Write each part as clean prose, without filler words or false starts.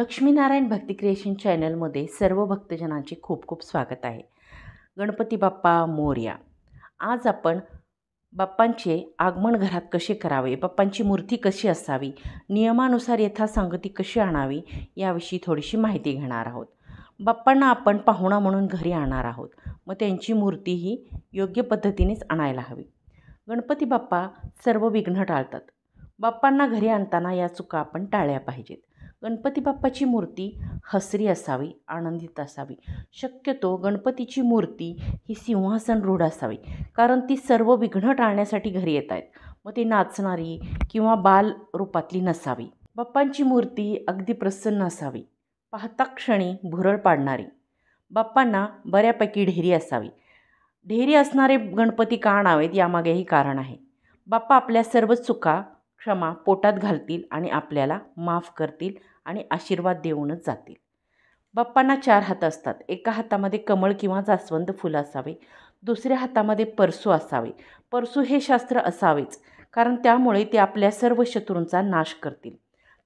लक्ष्मीनारायण भक्ती creation चॅनलमध्ये सर्व भक्तजनांचे खूप खूप स्वागत आहे. गणपती बाप्पा मोरया. आज आपण बाप्पांचे आगमन घरात कसे करावे, बाप्पांची मूर्ती कशी असावी, नियमानुसार यथासांगती कशी आणावी याविषयी थोडीशी माहिती घेणार आहोत. बाप्पांना आपण पाहुणा म्हणून घरी आणणार आहोत, मग त्यांची मूर्ती ही योग्य पद्धतीनेच आणायला हवी. गणपती बाप्पा सर्व विघ्न टाळतात. बाप्पांना घरी आणताना या चुका आपण टाळल्या पाहिजेत. गणपती बाप्पाची मूर्ती हसरी असावी, आनंदित असावी. शक्यतो गणपतीची मूर्ती ही सिंहासन रूढ असावी, कारण ती सर्व विघ्न टाळण्यासाठी घरी येत आहेत. मग ती नाचणारी किंवा बाल रूपातली नसावी. बाप्पांची मूर्ती अगदी प्रसन्न असावी, पाहता क्षणी भुरळ पाडणारी. बाप्पांना बऱ्यापैकी ढेरी असावी. ढेरी असणारे गणपती का आणावेत यामागेही कारण आहे. बाप्पा आपल्या सर्व चुका क्षमा पोटात घालतील आणि आपल्याला माफ करतील आणि आशीर्वाद देऊनच जातील. बाप्पांना 4 हात असतात. एका हातामध्ये कमळ किंवा जास्वंद फुलं असावे, दुसऱ्या हातामध्ये परसू असावे. परसू हे शास्त्र असावेच, कारण त्यामुळे ते आपल्या सर्व शत्रूंचा नाश करतील.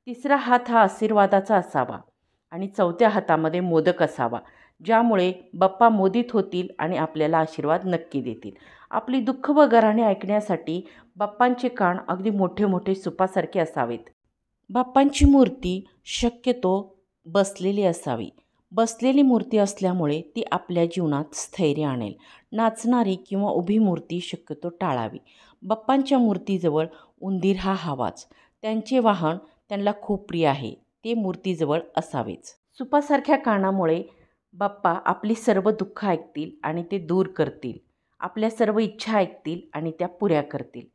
तिसरा हात हा आशीर्वादाचा असावा आणि चौथ्या हातामध्ये मोदक असावा, ज्यामुळे बाप्पा मोदित होतील आणि आपल्याला आशीर्वाद नक्की देतील. आपली दुःख व गाऱ्हाणे ऐकण्यासाठी बाप्पांचे कान अगदी मोठे मोठे सुपासारखे असावेत. बाप्पांची मूर्ती शक्यतो बसलेली असावी. बसलेली मूर्ती असल्यामुळे ती आपल्या जीवनात स्थैर्य आणेल. नाचणारी किंवा उभी मूर्ती शक्यतो टाळावी. बाप्पांच्या मूर्तीजवळ उंदीर हा हवाच. त्यांचे वाहन त्यांना खूप प्रिय आहे, ते मूर्तीजवळ असावेच. सुपासारख्या कानामुळे बाप्पा आपली सर्व दुःख ऐकतील आणि ते दूर करतील. आपल्या सर्व इच्छा ऐकतील आणि त्या पुऱ्या करतील.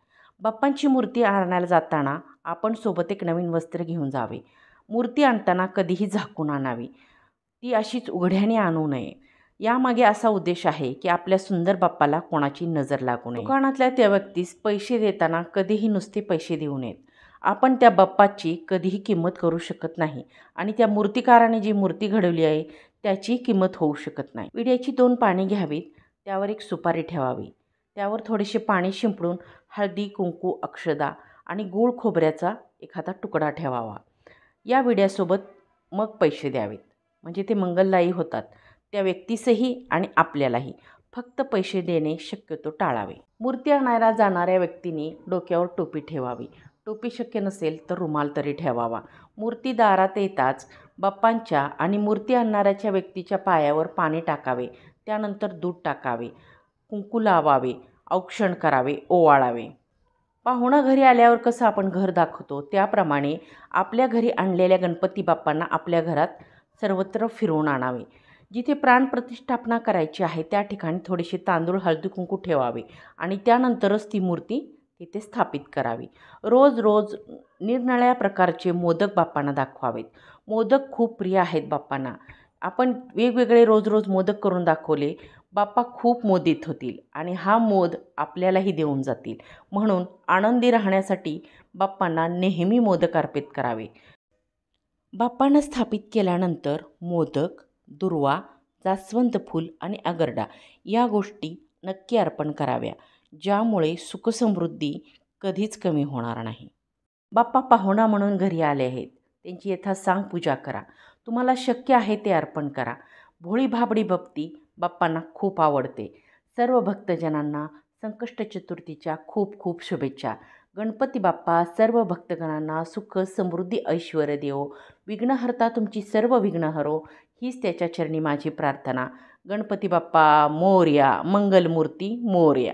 बाप्पांची मूर्ती आणायला जाताना आपण सोबत एक नवीन वस्त्र घेऊन जावे. मूर्ती आणताना कधीही झाकून आणावी. ती अशीच उघड्याने आणू नये. यामागे असा उद्देश आहे की आपल्या सुंदर बाप्पाला कोणाची नजर लागू नये. दुकानातल्या त्या व्यक्तीस पैसे देताना कधीही नुसते पैसे देऊ नयेत. आपण त्या बाप्पाची कधीही किंमत करू शकत नाही आणि त्या मूर्तिकाराने जी मूर्ती घडवली आहे त्याची किंमत होऊ शकत नाही. विड्याची 2 पाने घ्यावीत, त्यावर एक सुपारी ठेवावी. त्यावर थोडेसे पाणी शिंपडून हळदी, कुंकू, अक्षदा आणि गूळ खोबऱ्याचा एखादा तुकडा ठेवावा. या विड्यासोबत मग पैसे द्यावेत, म्हणजे ते मंगलदायी होतात, त्या व्यक्तीसही आणि आपल्यालाही. फक्त पैसे देणे शक्यतो टाळावे. मूर्ती आणायला जाणाऱ्या व्यक्तीने डोक्यावर टोपी ठेवावी. टोपी शक्य नसेल तर रुमाल तरी ठेवावा. मूर्ती दारात येताच बाप्पांच्या आणि मूर्ती आणणाऱ्याच्या व्यक्तीच्या पायावर पाणी टाकावे. त्यानंतर दूध टाकावे, कुंकू लावावे, औक्षण करावे, ओवाळावे. पाहुणा घरी आल्यावर कसं आपण घर दाखवतो त्याप्रमाणे आपल्या घरी आणलेल्या गणपती बाप्पांना आपल्या घरात सर्वत्र फिरवून आणावे. जिथे प्राणप्रतिष्ठापना करायची आहे त्या ठिकाणी थोडेसे तांदूळ, हळदी, कुंकू ठेवावे आणि त्यानंतरच ती मूर्ती तिथे स्थापित करावी. रोज रोज निरनिराळ्या प्रकारचे मोदक बाप्पांना दाखवावेत. मोदक खूप प्रिय आहेत बाप्पांना. आपण वेगवेगळे रोज रोज मोदक करून दाखवले, बाप्पा खूप मोदित होतील आणि हा मोद आपल्यालाही देऊन जातील. म्हणून आनंदी राहण्यासाठी बाप्पांना नेहमी मोदक अर्पित करावे. बाप्पांना स्थापित केल्यानंतर मोदक, दुर्वा, जास्वंद फूल आणि अगरडा या गोष्टी नक्की अर्पण कराव्या, ज्यामुळे सुखसमृद्धी कधीच कमी होणार नाही. बाप्पा पाहुणा म्हणून घरी आले आहेत, त्यांची यथासांग पूजा करा. तुम्हाला शक्य आहे ते अर्पण करा. भोळी भाबडी भक्ती बाप्पांना खूप आवडते. सर्व भक्तजनांना संकष्ट चतुर्थीच्या खूप खूप शुभेच्छा. गणपती बाप्पा सर्व भक्तगणांना सुख, समृद्धी, ऐश्वर्य देवो. विघ्नहर्ता तुमची सर्व विघ्न हरो, हीच त्याच्या चरणी माझी प्रार्थना. गणपती बाप्पा मोरया. मंगलमूर्ती मोरया.